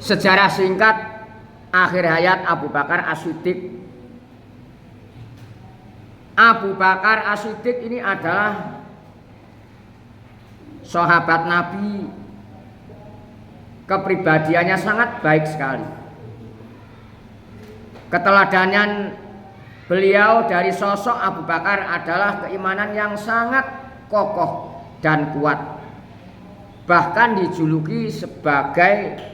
Sejarah singkat akhir hayat Abu Bakar As-Siddiq. Abu Bakar As-Siddiq ini adalah sahabat Nabi. Kepribadiannya sangat baik sekali. Keteladanan beliau dari sosok Abu Bakar adalah keimanan yang sangat kokoh dan kuat. Bahkan dijuluki sebagai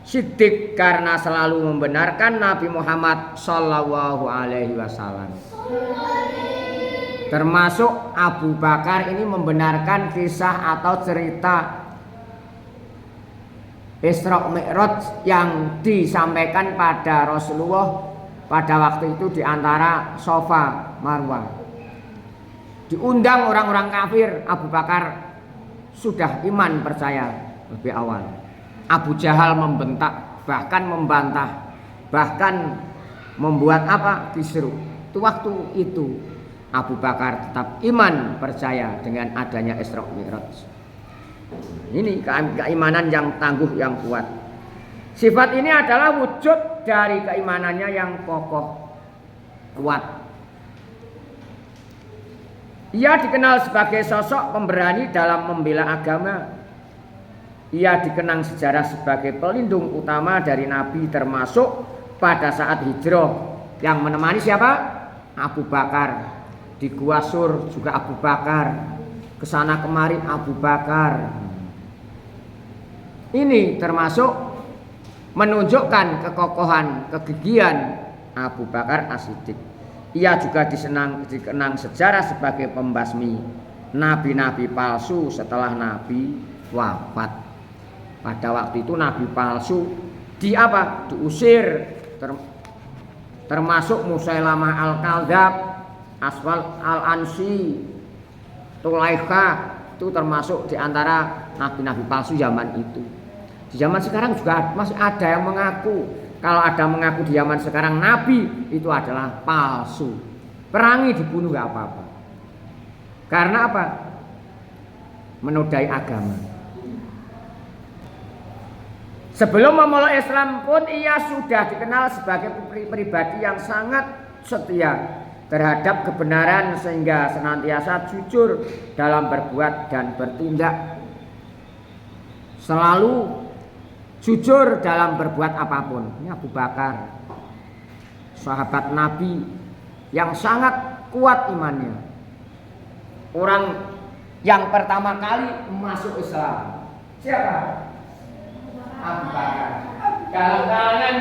Siddiq karena selalu membenarkan Nabi Muhammad Sallallahu Alaihi Wasallam. Termasuk Abu Bakar ini membenarkan kisah atau cerita Isra Mi'raj yang disampaikan pada Rasulullah pada waktu itu di antara Safa Marwah. Diundang orang-orang kafir, Abu Bakar sudah iman percaya lebih awal. Abu Jahal membentak, bahkan membantah, bahkan membuat apa? Kisru. Itu waktu itu Abu Bakar tetap iman percaya dengan adanya Isra Mi'raj. Ini keimanan yang tangguh, yang kuat. Sifat ini adalah wujud dari keimanannya yang kokoh, kuat. Ia dikenal sebagai sosok pemberani dalam membela agama. Ia dikenang sejarah sebagai pelindung utama dari Nabi, termasuk pada saat hijrah yang menemani siapa? Abu Bakar. Di Gua Sur juga Abu Bakar. Kesana kemari Abu Bakar. Ini termasuk menunjukkan kekokohan, kegigihan Abu Bakar As-Siddiq. Ia juga dikenang sejarah sebagai pembasmi nabi-nabi palsu setelah Nabi wafat. Pada waktu itu nabi palsu diusir, termasuk Musailamah Al-Kadzab, Aswad Al-Ansi, Tulaikha, itu termasuk di antara nabi-nabi palsu zaman itu. Di zaman sekarang juga masih ada yang mengaku. Kalau ada mengaku di zaman sekarang nabi itu adalah palsu. Perangi, dibunuh gak apa-apa. Karena apa? Menodai agama. Sebelum memeluk Islam pun ia sudah dikenal sebagai pribadi yang sangat setia terhadap kebenaran sehingga senantiasa jujur dalam berbuat dan bertindak. Selalu jujur dalam berbuat apapun. Ini Abu Bakar, sahabat Nabi yang sangat kuat imannya. Orang yang pertama kali masuk Islam. Siapa? Abu Bakar. Dalam kalangan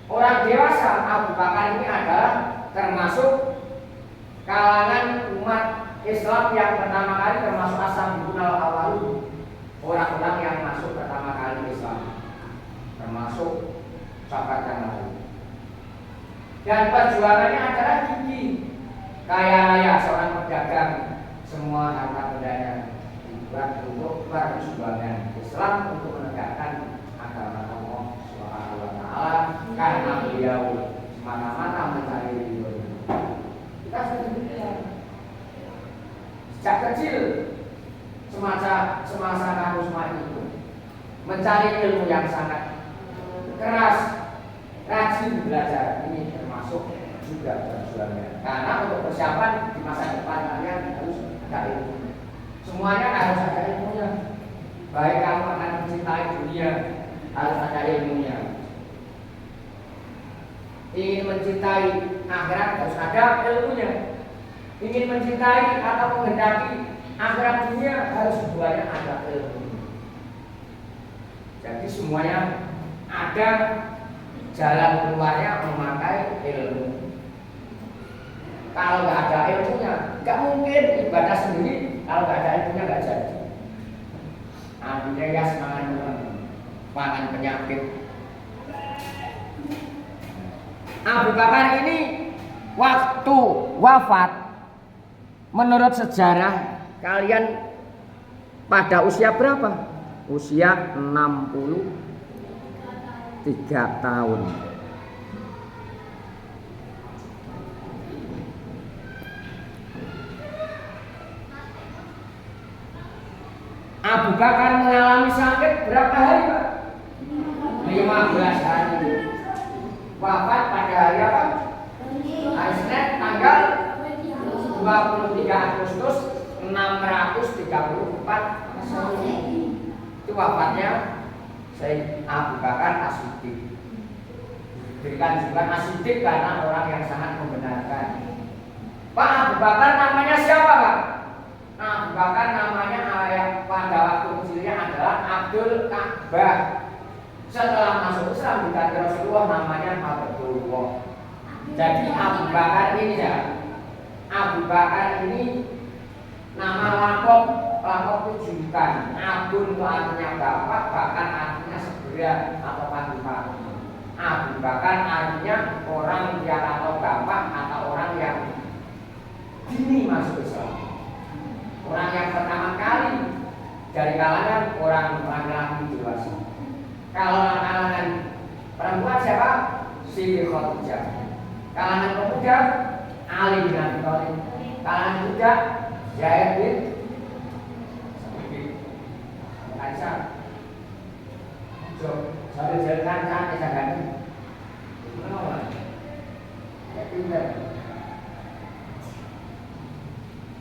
orang dewasa, Abu Bakar ini adalah termasuk kalangan umat Islam yang pertama kali, termasuk as-sabiqun al-awwalun, orang-orang yang masuk pertama kali Islam, termasuk sahabat yang lain. Dan perjuangannya adalah gigi, kaya raya, seorang pedagang, semua harta bendanya dibuat untuk perjuangan Islam untuk menegakkan agama Allah Subhanahu wa Ta'ala, karena beliau semata-mata mencari ridho. Kita sudah sejak kecil semasa kamu semua itu mencari ilmu yang sangat keras, rajin belajar. Ini termasuk juga perjuangan, karena untuk persiapan di masa depan kalian harus ada ilmu. Semuanya harus ada ilmunya. Baik kamu akan mencintai dunia, harus ada ilmunya. Ingin mencintai akhirat harus ada ilmunya. Ingin mencintai atau menghendaki akhirat dunia harus semuanya ada ilmu. Jadi semuanya ada jalan keluarnya memakai ilmu. Kalau nggak ada ilmunya, nggak mungkin ibadah sendiri. Kalau nggak ada ilmunya nggak jadi. Artinya ya semangat pangan penyakit. Abu Bakar ini waktu wafat, menurut sejarah kalian pada usia berapa? Usia 63 tahun. Abu Bakar mengalami sakit berapa hari, Pak? 15 hari. Wafat pada hari apa? Hari Senin tanggal 23 Agustus 634 Masehi. Itu wafatnya Sayyid Abu Bakar As-Siddiq. Diberikan juga As-Siddiq karena orang yang sangat membenarkan. Pak, Abu Bakar namanya siapa, Pak? Abu Bakar namanya pada waktu kecilnya adalah Abdul Ka'bah. Setelah masuk Islam diganti Rasulullah namanya Abdullah. Jadi Abu Bakar ini ya, Abu Bakar ini nama lakop tujukan. Abun itu artinya bapak, Bakar artinya segera atau pagi-pagi. Abu Bakar artinya orang yang atau bapak atau orang yang dini masuk Islam. Orang yang pertama kali dari kalangan orang laki-laki dewasa. Kalau kalangan perempuan siapa? Siti Khadijah. Kalangan pemuda Ali bin Abi Thalib. Kalangan muda Zaid bin Aisyah. Sambil jalan kan jangan.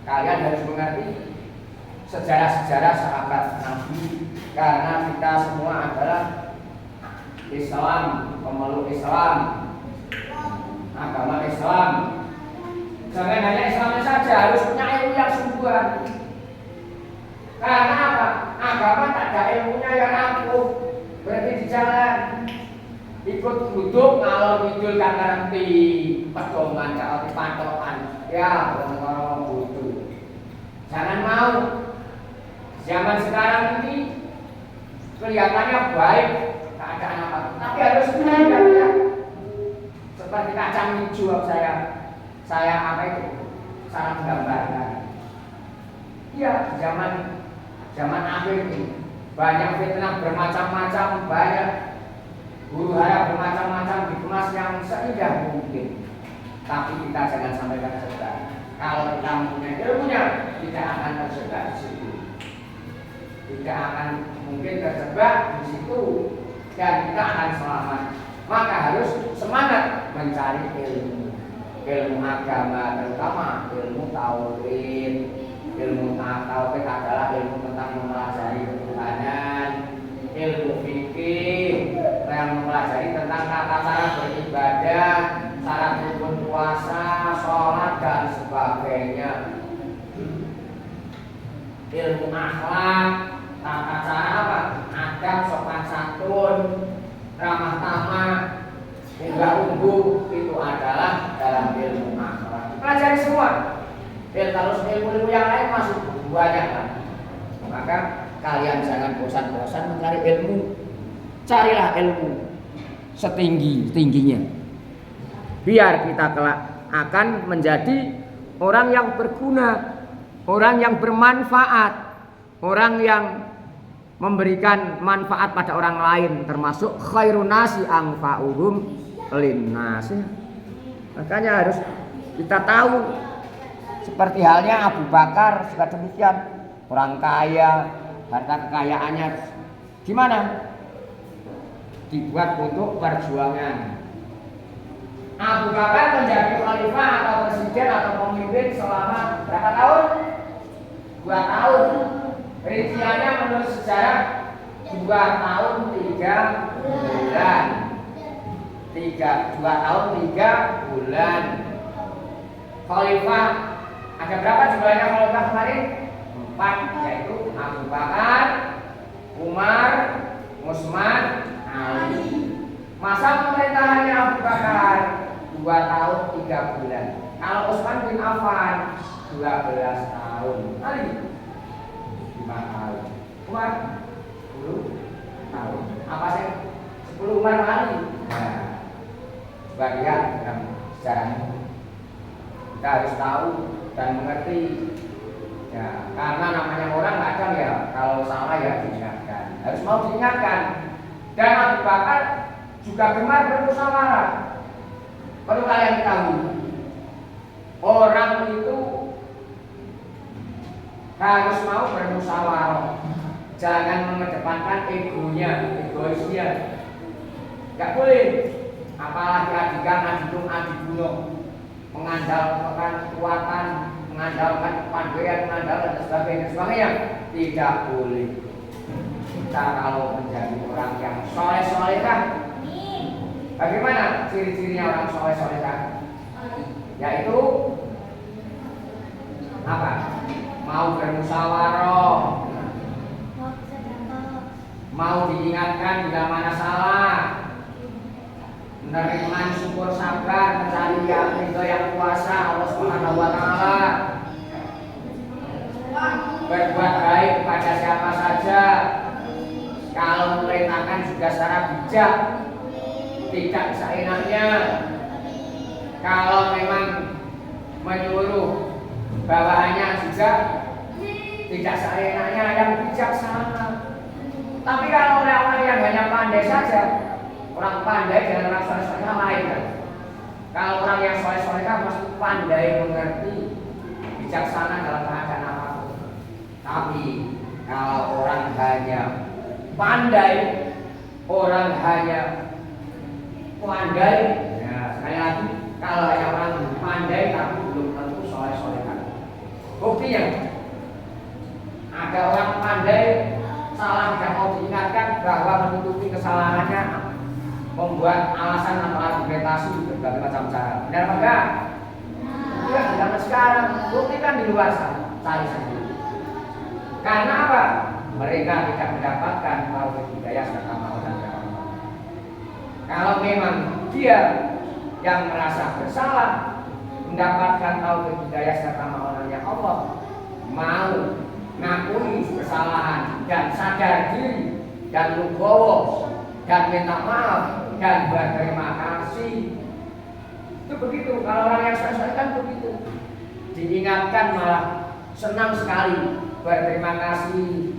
Kalian harus mengerti sejarah-sejarah sahabat Nabi karena kita semua adalah Islam, pemeluk Islam, agama Islam. Jangan hanya Islamnya saja, harus punya ilmu yang sungguhan. Karena apa? Agama tak ada ilmunya yang ampuh, berarti di jalan ikut duduk ngalor ngidul gak ngerti pedoman gak ngerti patokan ya orang-orang butuh. Jangan mau zaman sekarang ini kelihatannya baik keadaan apa, tapi harus ya. Seperti kacang hijau saya apa itu salah menggambarkan. Iya, zaman akhir ini banyak fitnah bermacam-macam, banyak huru hara bermacam-macam dikemas yang seindah mungkin. Tapi kita jangan sampai terjebak. Kalau kita punya ilmunya, tidak akan terjebak di situ. Tidak akan mungkin terjebak di situ dan kita akan selamat. Maka harus semangat mencari ilmu agama, terutama ilmu tauhid. Ilmu tauhid adalah ilmu tentang mempelajari ketuhanan, ilmu fikih yang mempelajari tentang tata cara beribadah, cara rukun puasa, sholat dan sebagainya. Ilmu akhlak, tata cara apa? Adab, sopan santun, ramah tamah, hingga ungguh itu adalah dalam ilmu akhlak. Pelajari semua. Terus ilmu-ilmu yang lain masuk banyak kan. Maka kalian jangan bosan-bosan mencari ilmu. Carilah ilmu setinggi-tingginya. Biar kita kelak akan menjadi orang yang berguna, orang yang bermanfaat, orang yang memberikan manfaat pada orang lain, termasuk khairun nasi anfa'uhum linnas. Makanya harus kita tahu. Seperti halnya Abu Bakar juga demikian, orang kaya, harta kekayaannya gimana? Dibuat untuk perjuangan. Abu Bakar menjadi khalifah atau presiden atau pemimpin selama berapa tahun? 2 tahun. Rinciannya menurut sejarah 2 tahun 3 bulan. 2 tahun 3 bulan. Khalifah ada berapa jumlahnya khalifah kemarin? 4, yaitu Abu Bakar, Umar, Utsman, Ali. Masa pemerintahannya Abu Bakar 2 tahun 3 bulan. Kalau Utsman bin Affan 12 tahun. Ali 5 tahun. Umar 10 tahun. Apa sih? 10 Umar Ali. Nah, bagian dalam sejarah kita harus tahu dan mengerti. Ya, karena namanya orang kadang ya kalau salah ya diingatkan. Harus mau diingatkan. Dan Abu Bakar juga gemar bermusyawarah. Perlu kalian ketahui, orang itu harus mau bermusyawarah. Jangan mengedepankan egoisnya. Nggak boleh. Apalagi adikan, adidung, adibunuh, mengandalkan kekuatan, mengandalkan kepandaian, mengandalkan dan sebagainya. Tidak boleh. Kita kalau menjadi orang yang soleh kan, bagaimana ciri-cirinya orang soleh kan? Yaitu apa? Mau bermusyawarah, mau diingatkan bila mana salah, menerima syukur sabar, mencari yang ridho yang kuasa Allah Subhanahu wa taala, berbuat baik kepada siapa saja, kalau memerintahkan juga secara bijak, tidak seenaknya. Kalau memang menyuruh bawahannya juga tidak seenaknya, yang bijaksana. Tapi kalau orang yang hanya pandai saja, orang pandai dan orang soleh lain kan. Kalau orang yang soleh kan pasti pandai, mengerti, bijaksana dalam keadaan apapun. Tapi kalau orang hanya pandai, ya sekali lagi, kalau hanya orang pandai tapi belum tentu soleh kan. Buktinya ada orang pandai salah tidak mau diingatkan bahwa menutupi kesalahannya, membuat alasan atau argumentasi berbagai macam cara. Benar apa enggak? Itu yang dilakukan sekarang. Buktikan di luar sana, cari sendiri. Karena apa? Mereka tidak mendapatkan taufik hidayah serta maulana dari Allah. Kalau memang dia yang merasa bersalah mendapatkan taufik hidayah serta maulana Allah, mau ngakui kesalahan dan sadar diri dan legowo dan minta maaf dan berterima kasih, itu begitu. Kalau orang yang soleh kan begitu, diingatkan malah senang sekali, berterima kasih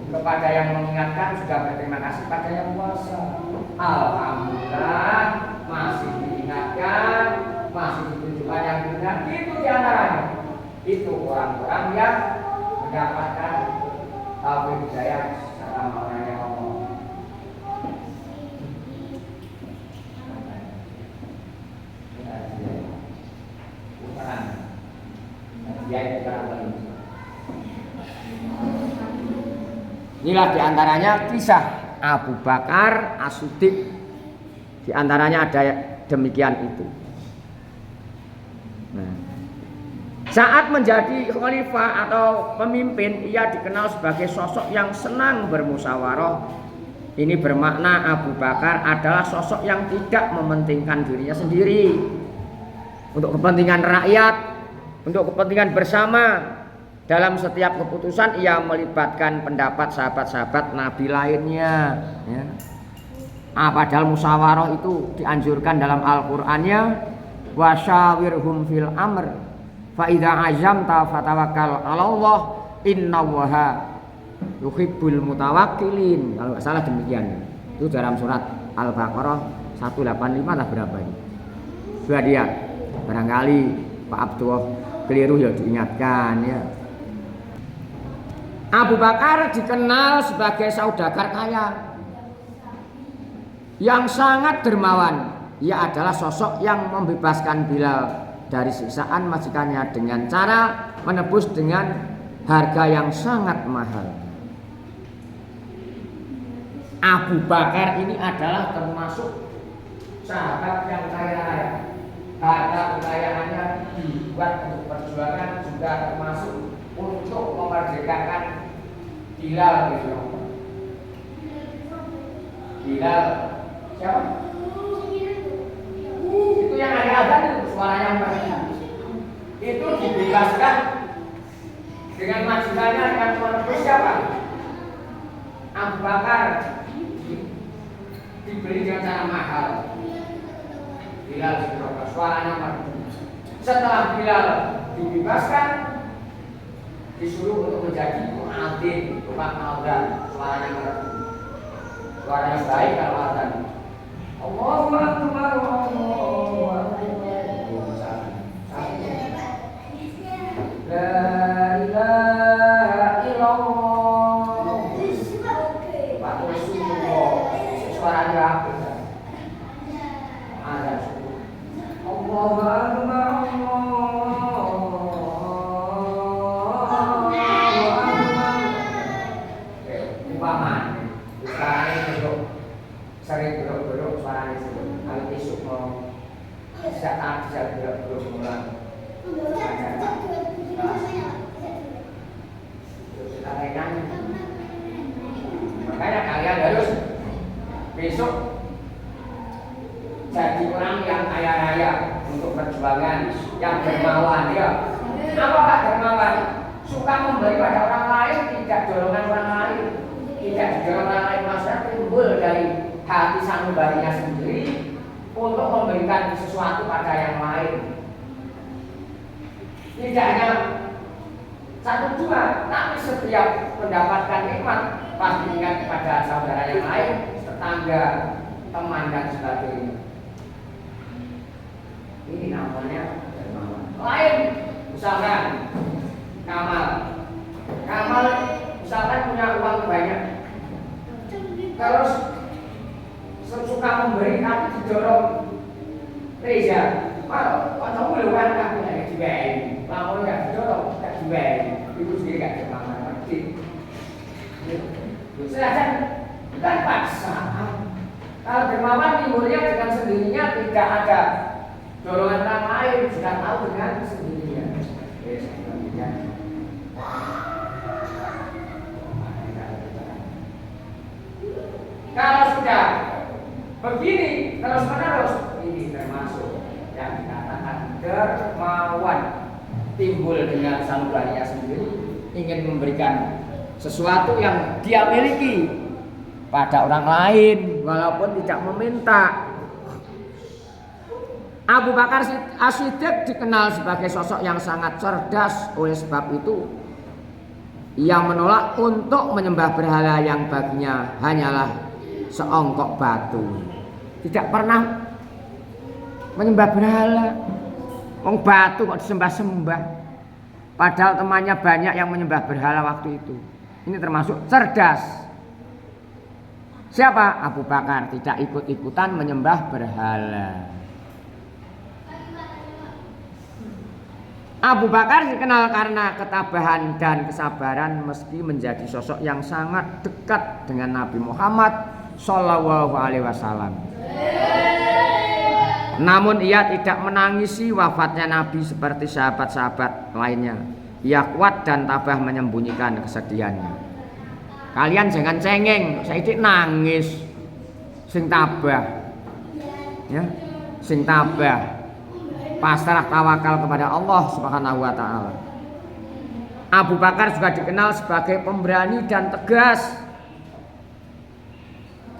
kepada yang mengingatkan, juga berterima kasih pada yang kuasa. Alhamdulillah masih diingatkan, masih ditunjukkan yang benar. Itu diantaranya, itu orang-orang yang mendapatkan taufik hidayah serta maulana Allah. Inilah diantaranya kisah Abu Bakar As-Siddiq. Diantaranya ada demikian itu. Nah, saat menjadi khalifah atau pemimpin, ia dikenal sebagai sosok yang senang bermusyawarah. Ini bermakna Abu Bakar adalah sosok yang tidak mementingkan dirinya sendiri. Untuk kepentingan rakyat, untuk kepentingan bersama. Dalam setiap keputusan ia melibatkan pendapat sahabat-sahabat Nabi lainnya, ya. Padahal musyawarah itu dianjurkan dalam Al-Qur'annya, wasyawirhum fil amr fa idza azamta fatawakkal 'alallah innallaha yuhibbul mutawakkilin. Kalau enggak salah demikian. Itu dalam surat Al-Baqarah 185 atau berapa ini. Sudah lihat. Barangkali Pak Abdullah keliru ya diingatkan ya. Abu Bakar dikenal sebagai saudagar kaya yang sangat dermawan. Ia adalah sosok yang membebaskan Bilal dari siksaan majikannya dengan cara menebus dengan harga yang sangat mahal. Abu Bakar ini adalah termasuk sahabat yang kaya raya. Harga kekayaannya dibuat untuk perjuangan, juga termasuk untuk memerdekakan Bilal gitu. Bilal siapa? Itu yang ada azan itu suaranya mereka. Itu dibebaskan dengan majikannya dengan menebus siapa? Abu Bakar dibeli dengan cara mahal. Bilal dibebaskan, suaranya mereka. Setelah Bilal dibebaskan, disuruh untuk menjadi muadzin, tukang adzan, suaranya merdu, suaranya baik kalau adzan. Allahu Akbar, Allahu Akbar. La ilaha illallah. sering beruk-beruk suaranya itu. Kalau isuk mau bisa beruk-beruk mulang. Kita rekan. Makanya kalian harus besok jadi orang yang kaya raya untuk perjuangan, yang dermawan ya. Apa Pak dermawan? Suka memberi pada orang lain, tidak dorongan orang lain, tidak didorong orang lain, maksudnya timbul dari hati sanubarinya sendiri untuk memberikan sesuatu pada yang lain. Tidak hanya satu dua, tapi setiap mendapatkan nikmat pasti ingat kepada saudara yang lain, tetangga, teman dan sebagainya. Ini namanya dermawan. Lain, misalkan Kamal misalkan punya uang banyak, terus suka memberi tapi didorong Reza. Kalau kamu luar kamu nggak dibayar, kamu nggak didorong nggak dibayar, itu sendiri nggak dermawan lagi. Silahkan bukan paksaan. Kalau dermawan timbulnya dengan sendirinya, tidak ada dorongan orang lain, sudah tahu dengan sendirinya. Kalau sudah begini terus menerus, ini termasuk yang dikatakan dermawan, timbul dengan sanubarinya sendiri, ingin memberikan sesuatu yang dia miliki pada orang lain walaupun tidak meminta. Abu Bakar As-Siddiq dikenal sebagai sosok yang sangat cerdas. Oleh sebab itu ia menolak untuk menyembah berhala yang baginya hanyalah seongkok batu. Tidak pernah menyembah berhala. Wong batu kok disembah-sembah, padahal temannya banyak yang menyembah berhala waktu itu. Ini termasuk cerdas. Siapa? Abu Bakar tidak ikut-ikutan menyembah berhala. Abu Bakar dikenal karena ketabahan dan kesabaran meski menjadi sosok yang sangat dekat dengan Nabi Muhammad Shallallahu Alaihi Wasallam. Namun ia tidak menangisi wafatnya Nabi seperti sahabat-sahabat lainnya. Ia kuat dan tabah menyembunyikan kesedihannya. Kalian jangan cengeng, Sayyidina nangis, sing tabah, ya, sing tabah. Pasrah tawakal kepada Allah Subhanahu wa taala. Abu Bakar juga dikenal sebagai pemberani dan tegas.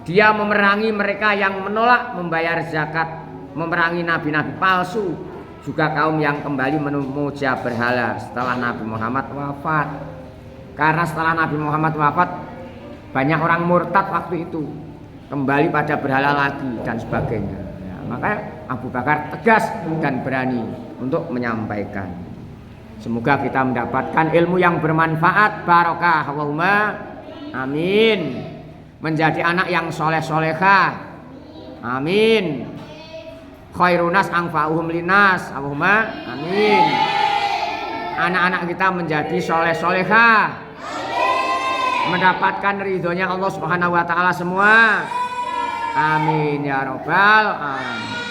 Dia memerangi mereka yang menolak membayar zakat, memerangi nabi-nabi palsu, juga kaum yang kembali memuja berhala setelah Nabi Muhammad wafat. Karena setelah Nabi Muhammad wafat, banyak orang murtad waktu itu, kembali pada berhala lagi dan sebagainya. Maka Abu Bakar tegas dan berani untuk menyampaikan. Semoga kita mendapatkan ilmu yang bermanfaat, barokah, Allahumma amin. Menjadi anak yang soleh-solehah, amin. Khairunas anfa'uhum linas, Allahumma amin. Anak-anak kita menjadi soleh-solehah, mendapatkan ridhonya Allah Subhanahu wa taala semua. Amin ya robbal alamin.